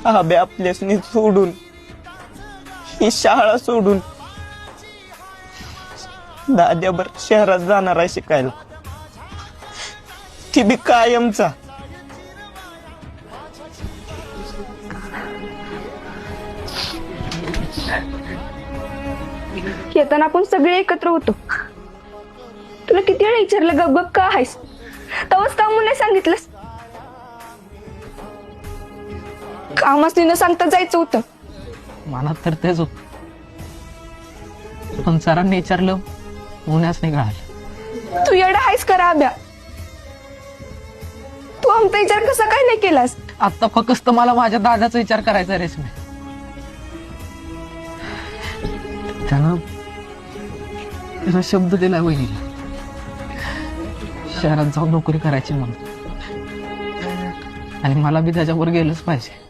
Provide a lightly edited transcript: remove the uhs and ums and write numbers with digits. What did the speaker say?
आब्या आपल्यासनी सोडून, ही शाळा सोडून दाद्याबर शहरात जाणार आहे शिकायला, ती बी कायमचा. येताना आपण सगळे एकत्र होतो. तुला किती वेळा विचारलं गप गप का आहेस, तवच का म्हणून नाही सांगितलंस? कामास न सांगता जायचं होतं. मनात तर तेच होत, पण सरांनी विचारलं मुन्यास नाही कळालं. तू एवढा आहेस करा आब्या, तू आमचा विचार कसा काय नाही केलास? आता फक्त मला माझ्या दादाचा विचार करायचा रेशमी. त्यानं त्याला शब्द दिला वहिनीला, शहरात जाऊन नोकरी करायची म्हणून, आणि मला बी त्याच्यावर गेलंच पाहिजे.